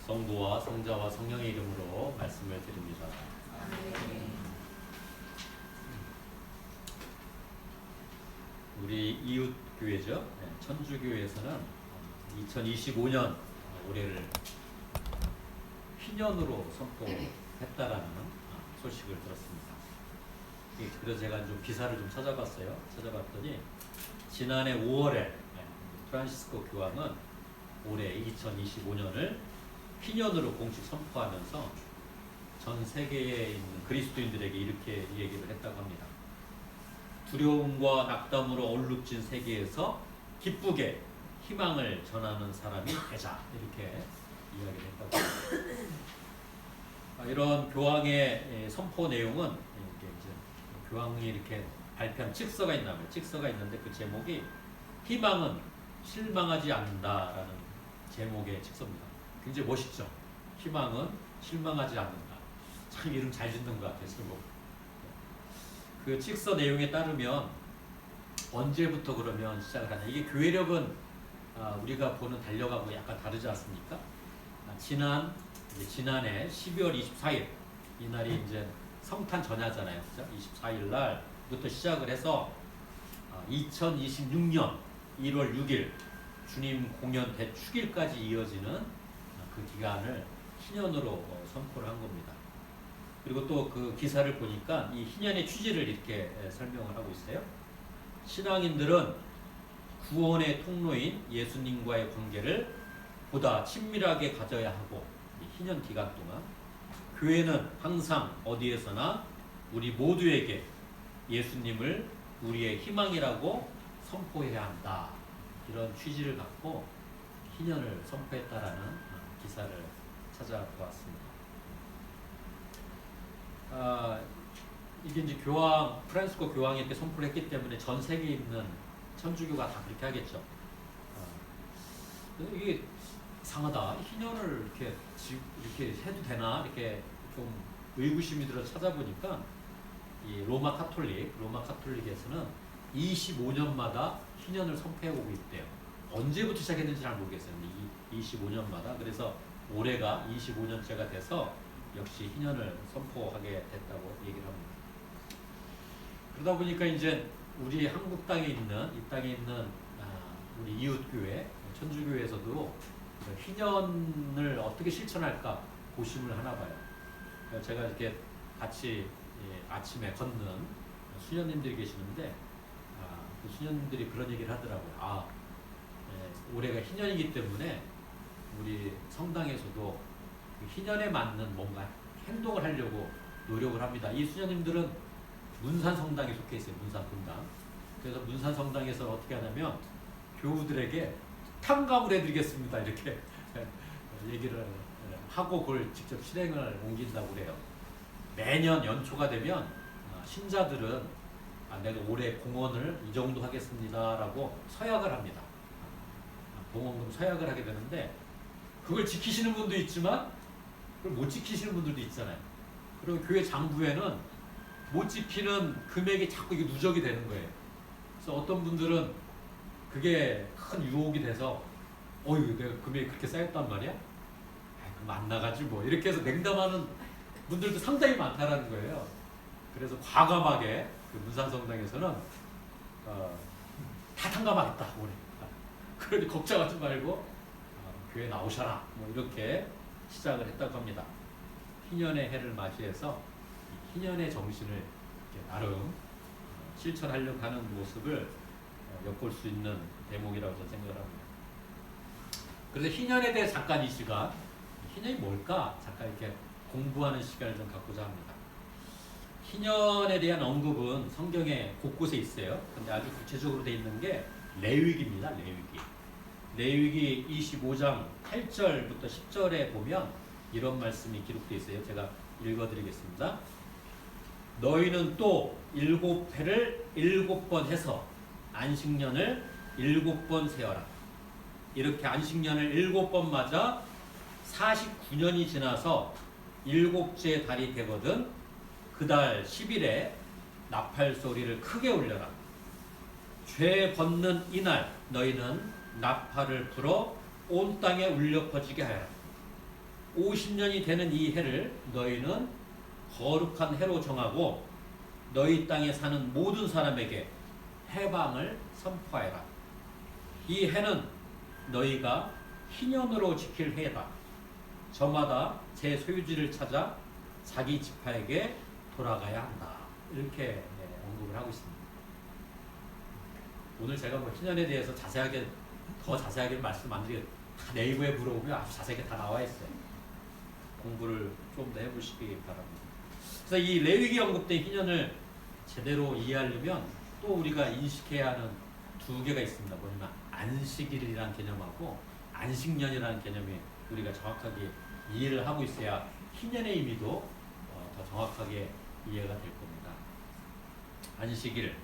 성부와 성자와 성령의 이름으로 말씀을 드립니다. 우리 이웃 교회죠. 천주교회에서는 2025년 올해를 희년으로 선포했다라는 소식을 들었습니다. 그래서 제가 좀 기사를 좀 찾아봤어요. 찾아봤더니 지난해 5월에 프란시스코 교황은 올해 2025년을 희년으로 공식 선포하면서 전 세계에 있는 그리스도인들에게 이렇게 얘기를 했다고 합니다. 두려움과 낙담으로 얼룩진 세계에서 기쁘게 희망을 전하는 사람이 되자, 이렇게 이야기를 했다고 합니다. 이런 교황의 선포 내용은 이제 교황이 이렇게 발표한 칙서가 있나봐요. 칙서가 있는데 그 제목이 희망은 실망하지 않는다라는 제목의 칙서입니다. 굉장히 멋있죠. 희망은 실망하지 않는다. 참 이름 잘 짓는 것 같아요. 제목. 그 칙서 내용에 따르면 언제부터 그러면 시작을 하냐. 이게 교회력은 우리가 보는 달력하고 약간 다르지 않습니까? 지난해 12월 24일 이날이 이제 성탄 전야잖아요. 그죠? 24일 날부터 시작을 해서 2026년 1월 6일 주님 공연 대축일까지 이어지는 그 기간을 희년으로 선포를 한 겁니다. 그리고 또 그 기사를 보니까 이 희년의 취지를 이렇게 설명을 하고 있어요. 신앙인들은 구원의 통로인 예수님과의 관계를 보다 친밀하게 가져야 하고, 이 희년 기간 동안 교회는 항상 어디에서나 우리 모두에게 예수님을 우리의 희망이라고 선포해야 한다. 이런 취지를 갖고 희년을 선포했다라는 기사를 찾아보았습니다. 이게 이제 프란시스코 교황이 이렇게 선포를 했기 때문에 전 세계에 있는 천주교가 다 그렇게 하겠죠. 이게 이상하다. 희년을 이렇게 해도 되나? 이렇게 좀 의구심이 들어 찾아보니까 이 로마 카톨릭에서는 25년마다 희년을 선포해오고 있대요. 언제부터 시작했는지 잘 모르겠어요. 25년마다. 그래서 올해가 25년째가 돼서 역시 희년을 선포하게 됐다고 얘기를 합니다. 그러다 보니까 이제 우리 한국 땅에 있는, 이 땅에 있는 우리 이웃교회, 천주교회에서도 희년을 어떻게 실천할까 고심을 하나 봐요. 제가 이렇게 같이 아침에 걷는 수녀님들이 계시는데 그 수녀님들이 그런 얘기를 하더라고요. 올해가 희년이기 때문에 우리 성당에서도 그 희년에 맞는 뭔가 행동을 하려고 노력을 합니다. 이 수녀님들은 문산성당에 속해 있어요. 문산성당. 그래서 문산성당에서 어떻게 하냐면 교우들에게 탕감을 해드리겠습니다. 이렇게 얘기를 하고 그걸 직접 실행을 옮긴다고 그래요. 매년 연초가 되면 신자들은 내가 올해 공헌을 이 정도 하겠습니다라고 서약을 합니다. 공헌금 서약을 하게 되는데 그걸 지키시는 분도 있지만 그걸 못 지키시는 분들도 있잖아요. 그리고 교회 장부에는 못 지키는 금액이 자꾸 이게 누적이 되는 거예요. 그래서 어떤 분들은 그게 큰 유혹이 돼서 내가 금액이 그렇게 쌓였단 말이야? 그럼 안 나가지 뭐. 이렇게 해서 냉담하는 분들도 상당히 많다라는 거예요. 그래서 과감하게 그 문산성당에서는 다 탕감하겠다 올해. 그러니 걱정하지 말고 교회 나오셔라. 뭐 이렇게 시작을 했다고 합니다. 희년의 해를 맞이해서 희년의 정신을 이렇게 나름 실천하려고 하는 모습을 엿볼 수 있는 대목이라고 저는 생각을 합니다. 그래서 희년에 대해 잠깐 이 시간, 희년이 뭘까? 잠깐 이렇게 공부하는 시간을 좀 갖고자 합니다. 희년에 대한 언급은 성경에 곳곳에 있어요. 근데 아주 구체적으로 되어 있는 게 레위기입니다. 레위기 25장 8절부터 10절에 보면 이런 말씀이 기록되어 있어요. 제가 읽어드리겠습니다. 너희는 또 7회를 7번 해서 안식년을 7번 세어라. 이렇게 안식년을 7번 맞아 49년이 지나서 7째 달이 되거든 그달 10일에 나팔 소리를 크게 울려라. 죄 벗는 이날 너희는 나팔을 불어 온 땅에 울려 퍼지게 하여라. 50년이 되는 이 해를 너희는 거룩한 해로 정하고 너희 땅에 사는 모든 사람에게 해방을 선포하여라. 이 해는 너희가 희년으로 지킬 해다. 저마다 제 소유지를 찾아 자기 지파에게 돌아가야 한다. 이렇게 언급을 하고 있습니다. 오늘 제가 뭐 희년에 대해서 더 자세하게 말씀 안 드리고 다 네이버에 물어보면 아주 자세하게 다 나와 있어요. 공부를 좀 더 해보시기 바랍니다. 그래서 이 레위기에 언급된 희년을 제대로 이해하려면 또 우리가 인식해야 하는 두 개가 있습니다. 뭐냐면 안식일이라는 개념하고 안식년이라는 개념이 우리가 정확하게 이해를 하고 있어야 희년의 의미도 더 정확하게 이해가 될 겁니다. 안식일,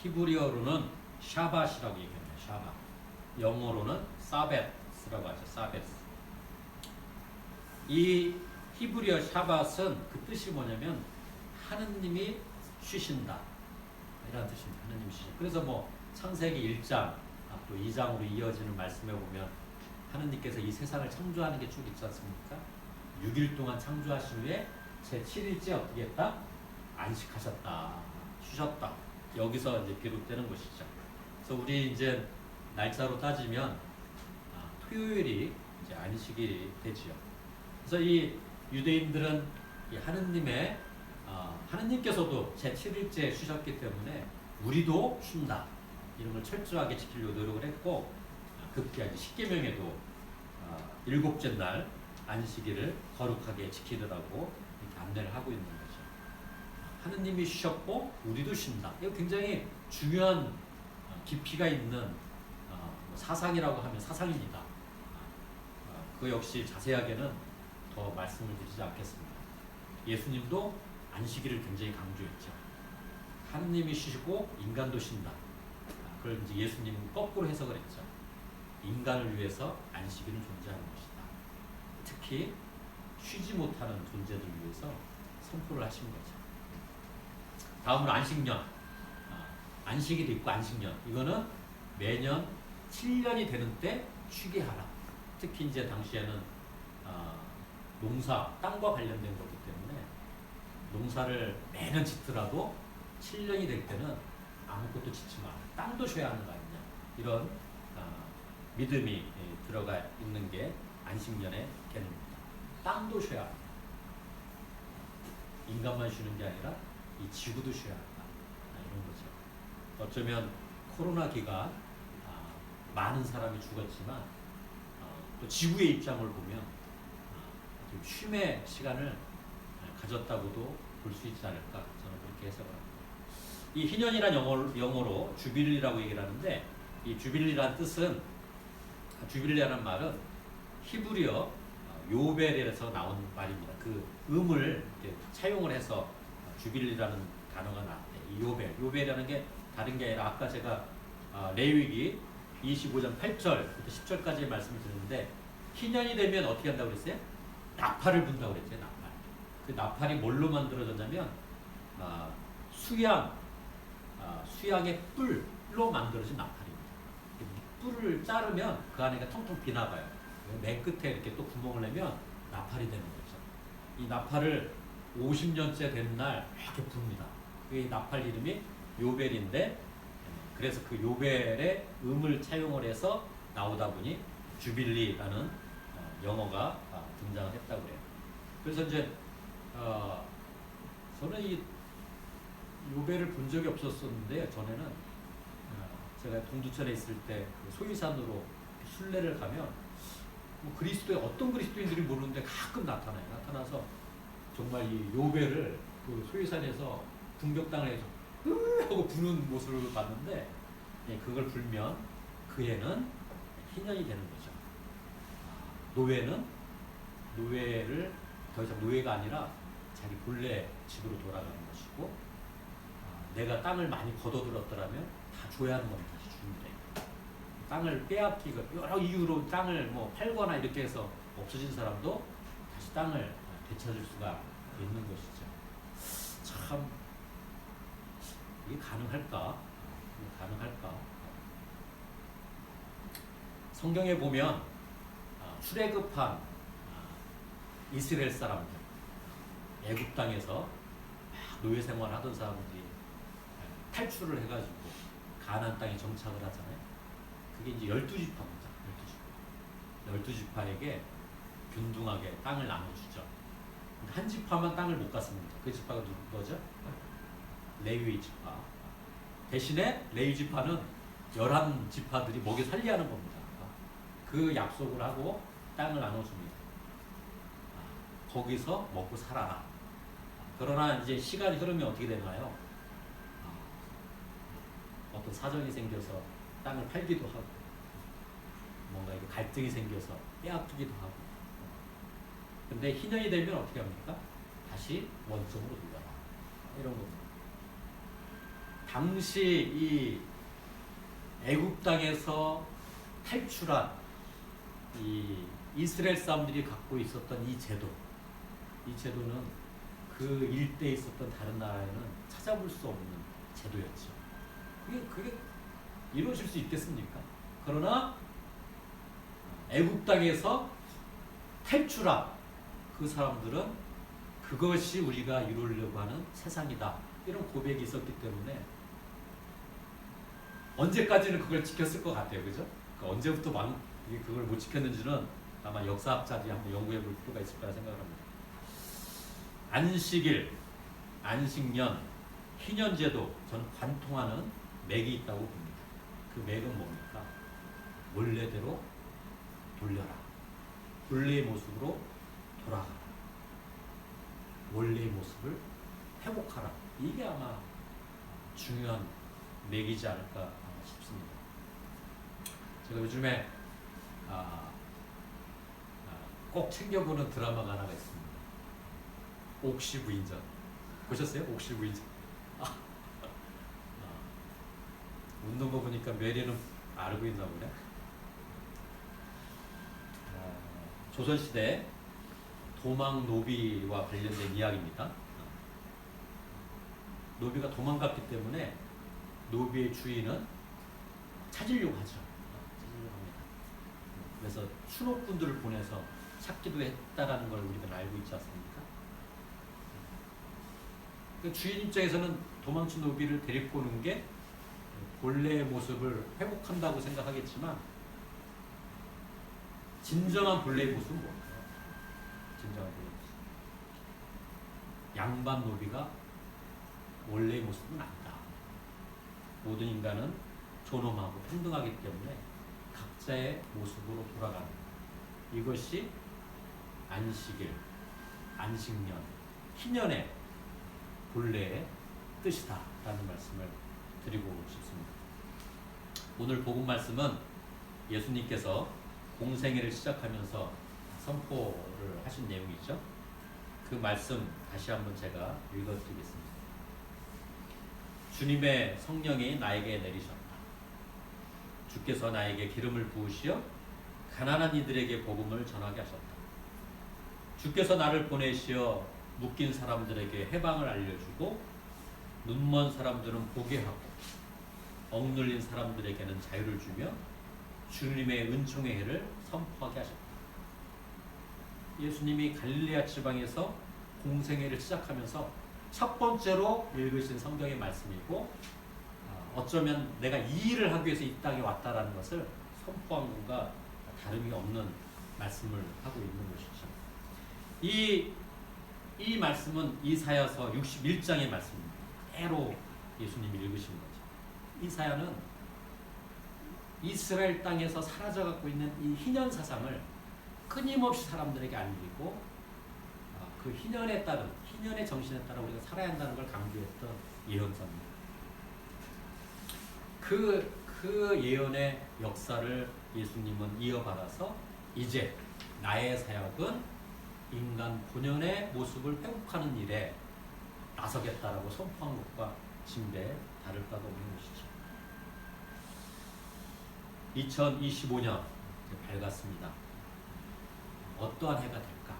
히브리어로는 샤밧이라고 얘기합니다. 샤밧. 영어로는 사베스라고 하죠. 사베스. 이 히브리어 샤밧은 그 뜻이 뭐냐면 하느님이 쉬신다. 이런 뜻입니다. 하느님이 쉬신다. 그래서 뭐 창세기 1장 또 2장으로 이어지는 말씀에 보면 하느님께서 이 세상을 창조하는 게 쭉 있지 않습니까? 6일 동안 창조하신 후에 제7일째 어떻게 했다? 안식하셨다. 쉬셨다. 여기서 이제 비롯되는 것이죠. 그래서 우리 이제 날짜로 따지면 토요일이 이제 안식일이 되지요. 그래서 이 유대인들은 이 하느님께서도 제7일째 쉬셨기 때문에 우리도 쉰다. 이런 걸 철저하게 지키려고 노력을 했고, 급기야 십계명에도 7째 날 안식일을 거룩하게 지키더라고 이렇게 안내를 하고 있는 거죠. 하느님이 쉬셨고 우리도 쉰다. 이거 굉장히 중요한 깊이가 있는 사상이라고 하면 사상입니다. 그 역시 자세하게는 더 말씀을 드리지 않겠습니다. 예수님도 안식일을 굉장히 강조했죠. 하느님이 쉬시고 인간도 쉰다. 그걸 이제 예수님은 거꾸로 해석을 했죠. 인간을 위해서 안식일은 존재하는 것이다. 특히 쉬지 못하는 존재들을 위해서 선포를 하신 거죠. 다음으로 안식년. 안식일이 있고 안식년. 이거는 매년 7년이 되는 때 쉬게 하라. 특히 이제 당시에는 농사, 땅과 관련된 거기 때문에 농사를 매년 짓더라도 7년이 될 때는 아무것도 짓지 마. 땅도 쉬어야 하는 거 아니냐. 이런 믿음이 들어가 있는 게 안식년의 개념입니다. 땅도 쉬어야 한다. 인간만 쉬는 게 아니라 이 지구도 쉬어야 한다. 이런 거죠. 어쩌면 코로나 기간 많은 사람이 죽었지만 또 지구의 입장을 보면 좀 쉼의 시간을 가졌다고도 볼 수 있지 않을까 저는 그렇게 해석을 합니다. 이 희년이란 영어로 주빌리라고 얘기를 하는데 이 주빌리라는 뜻은 주빌리라는 말은 히브리어 요벨에서 나온 말입니다. 그 음을 이렇게 차용을 해서 주빌리라는 단어가 나왔대. 이 요벨이라는 게 다른 게 아니라 아까 제가 레위기 25장 8절부터 10절까지 말씀을 드렸는데 희년이 되면 어떻게 한다고 그랬어요? 나팔을 분다고 그랬죠. 나팔. 그 나팔이 뭘로 만들어졌냐면 수양의 뿔로 만들어진 나팔입니다. 뿔을 자르면 그 안에가 통통 비나가요. 맨 끝에 이렇게 또 구멍을 내면 나팔이 되는 거죠. 이 나팔을 50년째 된 날 이렇게 붑니다. 이 나팔 이름이 요벨인데 그래서 그 요벨의 음을 차용을 해서 나오다 보니 주빌리라는 영어가 등장을 했다고 해요. 그래서 이제 저는 이 요벨을 본 적이 없었는데 전에는 제가 동두천에 있을 때 소유산으로 순례를 가면 뭐 어떤 그리스도인들이 모르는데 가끔 나타나요. 나타나서 정말 이 요벨을 그 소유산에서 궁벽당을 해서 하고 부는 모습을 봤는데 그걸 불면 그 해는 희년이 되는 거죠. 노예를 더 이상 노예가 아니라 자기 본래 집으로 돌아가는 것이고 내가 땅을 많이 거둬들었더라면 다 줘야 하는 겁니다. 다시 주면 돼요. 땅을 빼앗기고 여러 이유로 땅을 뭐 팔거나 이렇게 해서 없어진 사람도 다시 땅을 되찾을 수가 있는 것이죠. 참 이게 가능할까? 성경에 보면 출애굽한 이스라엘 사람들, 애굽 땅에서 막 노예 생활하던 사람들이 탈출을 해가지고 가나안 땅에 정착을 하잖아요. 그게 이제 12지파입니다. 12지파. 12지파에게 균등하게 땅을 나눠주죠. 한 지파만 땅을 못 갔습니다. 그 지파가 누구죠? 레위 지파. 대신에 레위 지파는 11지파들이 먹여 살리하는 겁니다. 그 약속을 하고 땅을 나눠줍니다. 거기서 먹고 살아라. 그러나 이제 시간이 흐르면 어떻게 되나요? 어떤 사정이 생겨서 땅을 팔기도 하고, 뭔가 이게 갈등이 생겨서 빼앗기기도 하고. 근데 희년이 되면 어떻게 합니까? 다시 원점으로 돌려라. 이런 겁니다. 당시 이 애굽 땅에서 탈출한 이 이스라엘 사람들이 갖고 있었던 이 제도는 그 일대에 있었던 다른 나라에는 찾아볼 수 없는 제도였죠. 그게 이루어질 수 있겠습니까? 그러나 애굽 땅에서 탈출한 그 사람들은 그것이 우리가 이루려고 하는 세상이다. 이런 고백이 있었기 때문에 언제까지는 그걸 지켰을 것 같아요. 그죠? 언제부터 그걸 못 지켰는지는 아마 역사학자들이 한번 연구해 볼 필요가 있을 거라 생각합니다. 안식일, 안식년, 희년제도, 저는 관통하는 맥이 있다고 봅니다. 그 맥은 뭡니까? 원래대로 돌려라. 본래의 모습으로 돌아가라. 원래의 모습을 회복하라. 이게 아마 중요한 맥이지 않을까 싶습니다. 제가 요즘에 꼭 챙겨보는 드라마가 하나가 있습니다. 옥시 부인전. 보셨어요? 옥시 부인전. 웃는 거 보니까 메리는 알고 있나 보네. 조선시대 도망 노비와 관련된 이야기입니다. 노비가 도망갔기 때문에 노비의 주인은 찾으려고 하죠. 찾으려고 합니다. 그래서 추노꾼들을 보내서 찾기도 했다라는 걸 우리가 알고 있지 않습니까? 그 주인 입장에서는 도망친 노비를 데리고 오는 게 본래의 모습을 회복한다고 생각하겠지만 진정한 본래의 모습은 뭘까요? 진정한 본래의 모습. 양반 노비가 원래의 모습은 아니다. 모든 인간은 존엄하고 평등하기 때문에 각자의 모습으로 돌아가는 이것이 안식일, 안식년, 희년의 본래의 뜻이다 라는 말씀을 드리고 싶습니다. 오늘 복음 말씀은 예수님께서 공생애를 시작하면서 선포를 하신 내용이죠. 그 말씀 다시 한번 제가 읽어드리겠습니다. 주님의 성령이 나에게 내리셨다. 주께서 나에게 기름을 부으시어 가난한 이들에게 복음을 전하게 하셨다. 주께서 나를 보내시어 묶인 사람들에게 해방을 알려주고 눈먼 사람들은 보게 하고 억눌린 사람들에게는 자유를 주며 주님의 은총의 해를 선포하게 하셨다. 예수님이 갈릴레아 지방에서 공생애를 시작하면서 첫 번째로 읽으신 성경의 말씀이고 어쩌면 내가 이 일을 하기 위해서 이 땅에 왔다라는 것을 선포한 것과 다름이 없는 말씀을 하고 있는 것이죠. 이 말씀은 이사야서 61장의 말씀입니다. 그대로 예수님이 읽으신 거죠. 이사야는 이스라엘 땅에서 사라져가고 있는 이 희년 사상을 끊임없이 사람들에게 알리고 그 희년에 따른 희년의 정신에 따라 우리가 살아야 한다는 걸 강조했던 예언자입니다. 그 예언의 역사를 예수님은 이어받아서 이제 나의 사역은 인간 본연의 모습을 회복하는 일에 나서겠다라고 선포한 것과 진배 다를 바가 없는 것이죠. 2025년 밝았습니다. 어떠한 해가 될까?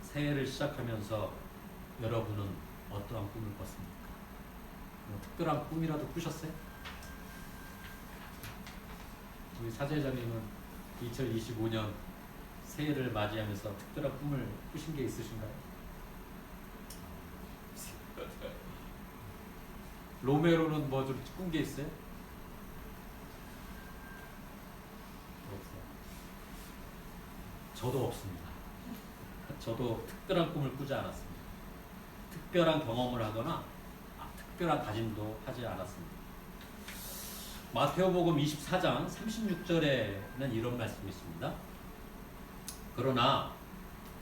새해를 시작하면서 여러분은 어떠한 꿈을 꿨습니까? 특별한 꿈이라도 꾸셨어요? 우리 사제장님은 2025년 새해를 맞이하면서 특별한 꿈을 꾸신 게 있으신가요? 로메로는 뭐 좀 꾼 게 있어요? 없어요. 저도 없습니다. 저도 특별한 꿈을 꾸지 않았습니다. 특별한 경험을 하거나 특별한 다짐도 하지 않았습니다. 마태오복음 24장 36절에는 이런 말씀이 있습니다. 그러나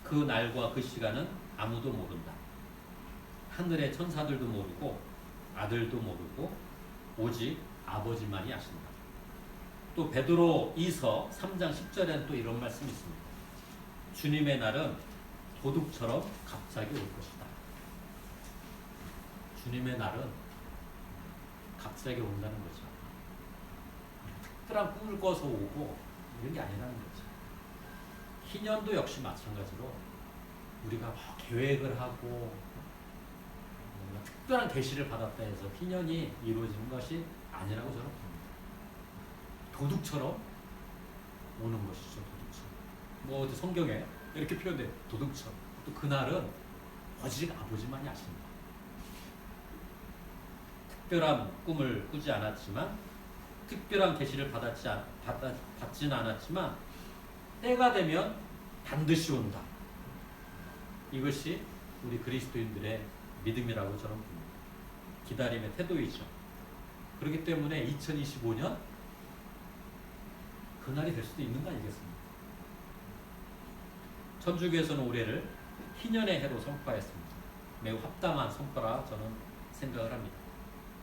그 날과 그 시간은 아무도 모른다. 하늘의 천사들도 모르고 아들도 모르고 오직 아버지만이 아신다. 또 베드로 2서 3장 10절에는 또 이런 말씀이 있습니다. 주님의 날은 도둑처럼 갑자기 올 것이다. 주님의 날은 갑자기 온다는 거죠. 특별한 꿈을 꿔서 오고 이런 게 아니라는 거죠. 희년도 역시 마찬가지로 우리가 뭐 계획을 하고 특별한 계시를 받았다 해서 희년이 이루어지는 것이 아니라고 저는 봅니다. 도둑처럼 오는 것이죠. 도둑처럼. 뭐 어디 성경에 이렇게 표현돼. 도둑처럼. 또 그날은 오직 아버지만이 아십니다. 특별한 꿈을 꾸지 않았지만 특별한 계시를 받지는 않았지만 때가 되면 반드시 온다. 이것이 우리 그리스도인들의 믿음이라고 저는 봅니다. 기다림의 태도이죠. 그렇기 때문에 2025년 그날이 될 수도 있는 거 아니겠습니까? 천주교에서는 올해를 희년의 해로 선포하였습니다. 매우 합당한 선포라 저는 생각을 합니다.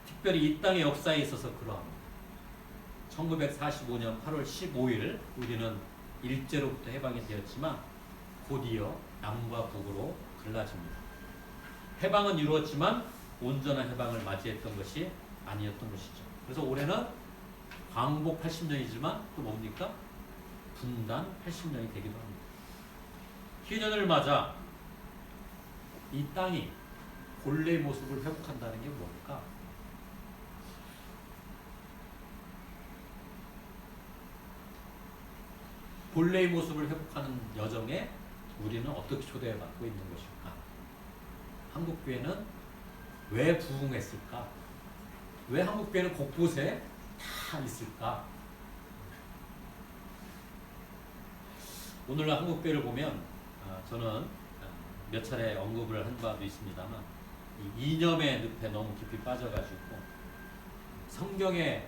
특별히 이 땅의 역사에 있어서 그러합니다. 1945년 8월 15일 우리는 일제로부터 해방이 되었지만 곧이어 남과 북으로 갈라집니다. 해방은 이루었지만 온전한 해방을 맞이했던 것이 아니었던 것이죠. 그래서 올해는 광복 80년이지만 또 뭡니까? 분단 80년이 되기도 합니다. 희년을 맞아 이 땅이 본래의 모습을 회복한다는 게 뭘까? 본래의 모습을 회복하는 여정에 우리는 어떻게 초대받고 있는 것일까? 한국교회는 왜 부흥했을까? 왜 한국교회는 곳곳에 다 있을까? 오늘 한국교회를 보면 저는 몇 차례 언급을 한 바도 있습니다만 이 이념의 늪에 너무 깊이 빠져가지고 성경의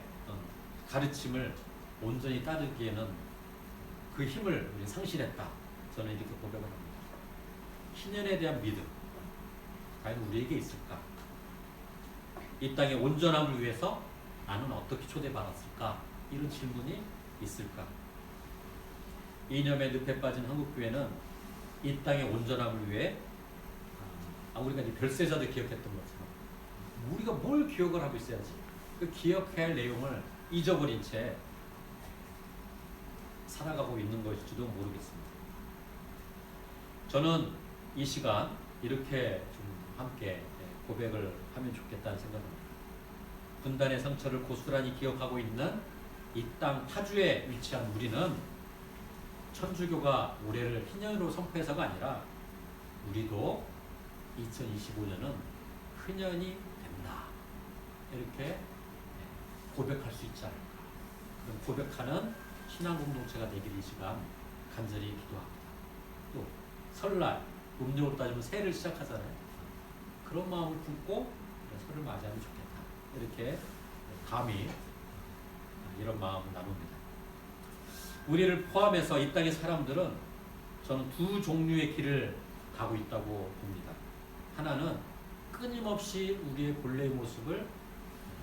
가르침을 온전히 따르기에는 그 힘을 우리 상실했다. 저는 이렇게 고백을 합니다. 희년에 대한 믿음 과연 우리에게 있을까? 이 땅의 온전함을 위해서 나는 어떻게 초대받았을까? 이런 질문이 있을까? 이념의 늪에 빠진 한국교회는 이 땅의 온전함을 위해 우리가 이제 별세자들 기억했던 것처럼 우리가 뭘 기억을 하고 있어야지 그 기억해야 할 내용을 잊어버린 채 살아가고 있는 것일지도 모르겠습니다. 저는 이 시간 이렇게 좀 함께 고백을 하면 좋겠다는 생각입니다. 분단의 상처를 고스란히 기억하고 있는 이 땅 타주에 위치한 우리는 천주교가 올해를 희년으로 선포해서가 아니라 우리도 2025년은 희년이 된다. 이렇게 고백할 수 있지 않을까. 그런 고백하는 신앙 공동체가 되기를 이 시간 간절히 기도합니다. 또 설날, 음력으로 따지면 새해를 시작하잖아요. 그런 마음을 품고 설을 맞이하면 좋겠다. 이렇게 감히 이런 마음을 나눕니다. 우리를 포함해서 이 땅의 사람들은 저는 두 종류의 길을 가고 있다고 봅니다. 하나는 끊임없이 우리의 본래의 모습을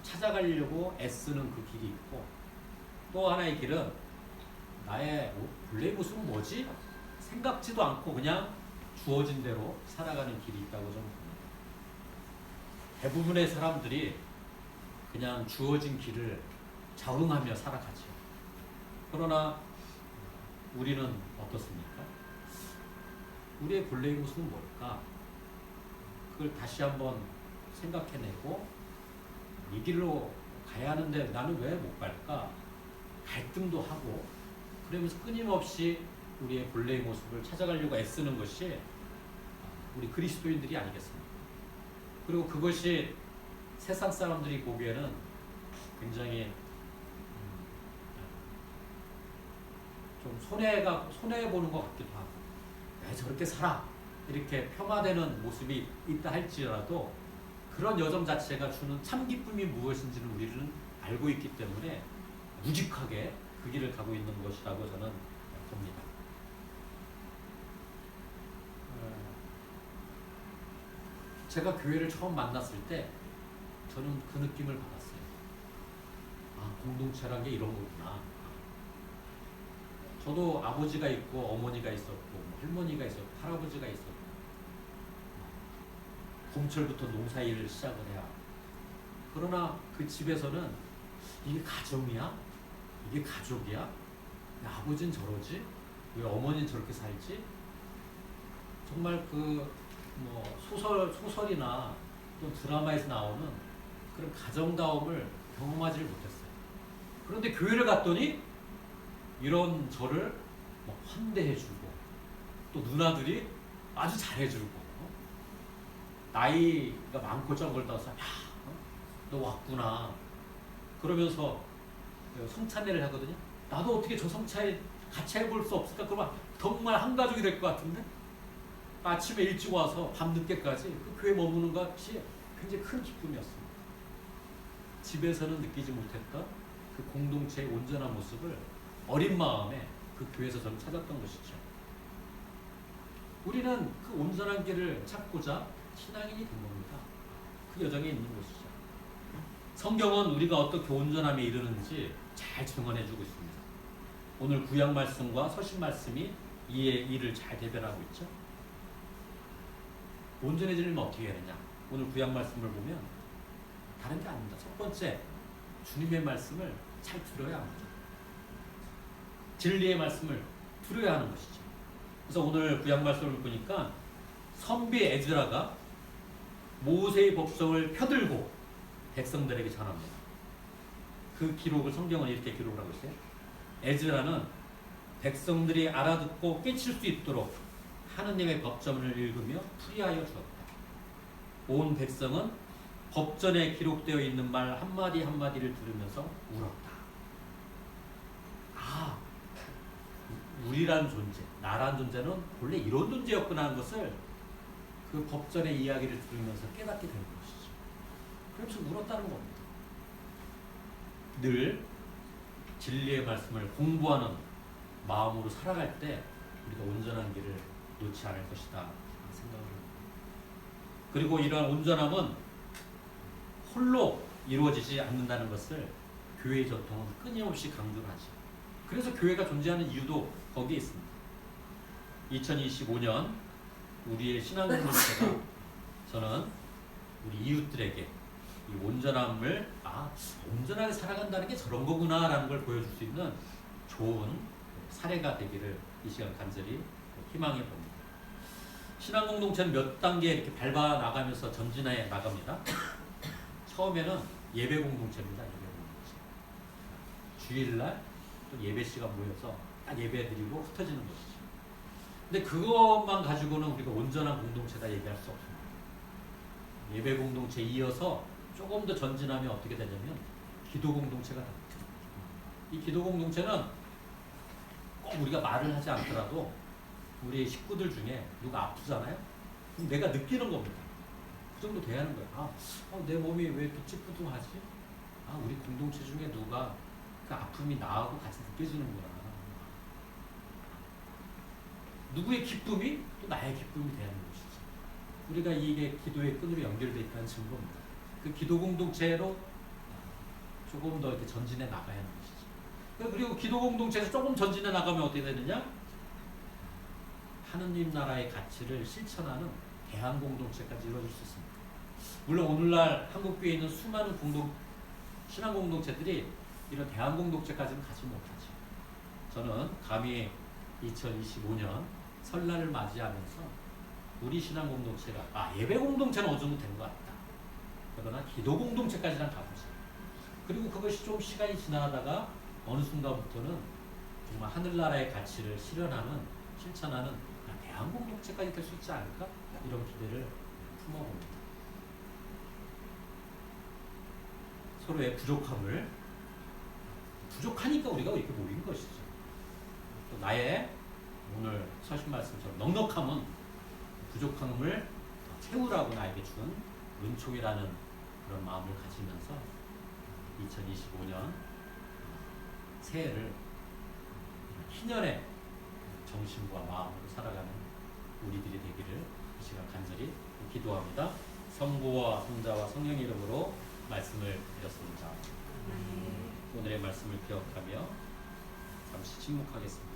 찾아가려고 애쓰는 그 길이 있고 또 하나의 길은 나의 본래의 모습은 뭐지? 생각지도 않고 그냥 주어진 대로 살아가는 길이 있다고 저는 봅니다. 대부분의 사람들이 그냥 주어진 길을 적응하며 살아가죠. 그러나 우리는 어떻습니까? 우리의 본래의 모습은 뭘까? 그걸 다시 한번 생각해내고 이 길로 가야 하는데 나는 왜 못 갈까? 갈등도 하고 그러면서 끊임없이 우리의 본래의 모습을 찾아가려고 애쓰는 것이 우리 그리스도인들이 아니겠습니까? 그리고 그것이 세상 사람들이 보기에는 굉장히 좀 손해 보는 것 같기도 하고, 왜 저렇게 살아? 이렇게 폄하되는 모습이 있다 할지라도 그런 여정 자체가 주는 참 기쁨이 무엇인지는 우리는 알고 있기 때문에 무직하게 그 길을 가고 있는 것이라고 저는 봅니다. 제가 교회를 처음 만났을 때 저는 그 느낌을 받았어요. 아, 공동체란 게 이런 거구나. 저도 아버지가 있고 어머니가 있었고 할머니가 있었고 할아버지가 있었고 봄철부터 농사일을 시작을 해야 하고, 그러나 그 집에서는 이게 가정이야? 이게 가족이야? 왜 아버지는 저러지? 왜 어머니는 저렇게 살지? 정말 소설이나 또 드라마에서 나오는 그런 가정다움을 경험하지 못했어요. 그런데 교회를 갔더니 이런 저를 환대해주고, 또 누나들이 아주 잘해주고, 나이가 많고 적을 떠서 너 왔구나 그러면서 성찬회를 하거든요. 나도 어떻게 저 성찬회 같이 해볼 수 없을까? 그러면 정말 한 가족이 될 것 같은데, 아침에 일찍 와서 밤늦게까지 그 교회 머무는 것이 굉장히 큰 기쁨이었습니다. 집에서는 느끼지 못했던 그 공동체의 온전한 모습을 어린 마음에 그 교회에서 저는 찾았던 것이죠. 우리는 그 온전한 길을 찾고자 신앙인이 된 겁니다. 그 여정에 있는 것이죠. 성경은 우리가 어떻게 온전함에 이르는지 잘 증언해주고 있습니다. 오늘 구약 말씀과 서신 말씀이 이의 일을 잘 대변하고 있죠. 온전해지려면 어떻게 해야 되냐? 오늘 구약 말씀을 보면 다른 게 아닙니다. 첫 번째, 주님의 말씀을 잘 들어야 합니다. 진리의 말씀을 들어야 하는 것이죠. 그래서 오늘 구약 말씀을 보니까 선비 에즈라가 모세의 법성을 펴들고 백성들에게 전합니다. 그 기록을 성경은 이렇게 기록을 하고 있어요. 에즈라는 백성들이 알아듣고 깨칠 수 있도록 하느님의 법전을 읽으며 풀이하여 주었다. 온 백성은 법전에 기록되어 있는 말 한마디 한마디를 들으면서 울었다. 아, 우리란 존재, 나란 존재는 원래 이런 존재였구나 하는 것을 그 법전의 이야기를 들으면서 깨닫게 된 것이죠. 그래서 울었다는 겁니다. 늘 진리의 말씀을 공부하는 마음으로 살아갈 때 우리가 온전한 길을 놓지 않을 것이다 생각을 합니다. 그리고 이러한 온전함은 홀로 이루어지지 않는다는 것을 교회의 전통은 끊임없이 강조를 하죠. 그래서 교회가 존재하는 이유도 거기에 있습니다. 2025년 우리의 신앙 공동체가 저는 우리 이웃들에게 이 온전함을 온전하게 살아간다는 게 저런 거구나 라는 걸 보여줄 수 있는 좋은 사례가 되기를 이 시간 간절히 희망해 봅니다. 신앙 공동체는 몇 단계 이렇게 밟아 나가면서 전진해 나갑니다. 처음에는 예배 공동체입니다. 예배 공동체. 주일날 또 예배 시간 모여서 딱 예배 드리고 흩어지는 것이죠. 근데 그것만 가지고는 우리가 온전한 공동체다 얘기할 수 없습니다. 예배 공동체에 이어서 조금 더 전진하면 어떻게 되냐면 기도 공동체가 됩니다. 이 기도 공동체는 꼭 우리가 말을 하지 않더라도 우리 식구들 중에 누가 아프잖아요? 그럼 내가 느끼는 겁니다. 그 정도 돼야 하는 거예요. 내 몸이 왜 이렇게 찌뿌둥하지? 우리 공동체 중에 누가 그 아픔이 나하고 같이 느껴지는구나. 누구의 기쁨이 또 나의 기쁨이 되는 것이죠. 우리가 이게 기도의 끈으로 연결되어 있다는 증거입니다. 그 기도 공동체로 조금 더 이렇게 전진해 나가야 하는 것이죠. 그리고 기도 공동체에서 조금 전진해 나가면 어떻게 되느냐? 하느님 나라의 가치를 실천하는 대한 공동체까지 이루어질 수 있습니다. 물론 오늘날 한국교회에 있는 수많은 신앙 공동체들이 이런 대한 공동체까지는 가지 못하죠. 저는 감히 2025년 설날을 맞이하면서 우리 신앙 공동체가 예배 공동체는 어느 정도 된 것 같다. 그러나 기도 공동체까지는 가보자. 그리고 그것이 좀 시간이 지나다가 어느 순간부터는 정말 하늘나라의 가치를 실천하는 대한공동체까지 될 수 있지 않을까? 이런 기대를 품어봅니다. 서로의 부족하니까 우리가 이렇게 모인 것이죠. 또 나의 오늘 서신 말씀처럼 넉넉함은 부족함을 채우라고 나에게 준 은총이라는 그런 마음을 가지면서 2025년 새해를 희년의 정신과 마음으로 살아가는 우리들이 되기를 이 시간 간절히 기도합니다. 성부와 성자와 성령의 이름으로 말씀을 드렸습니다. 오늘의 말씀을 기억하며 잠시 침묵하겠습니다.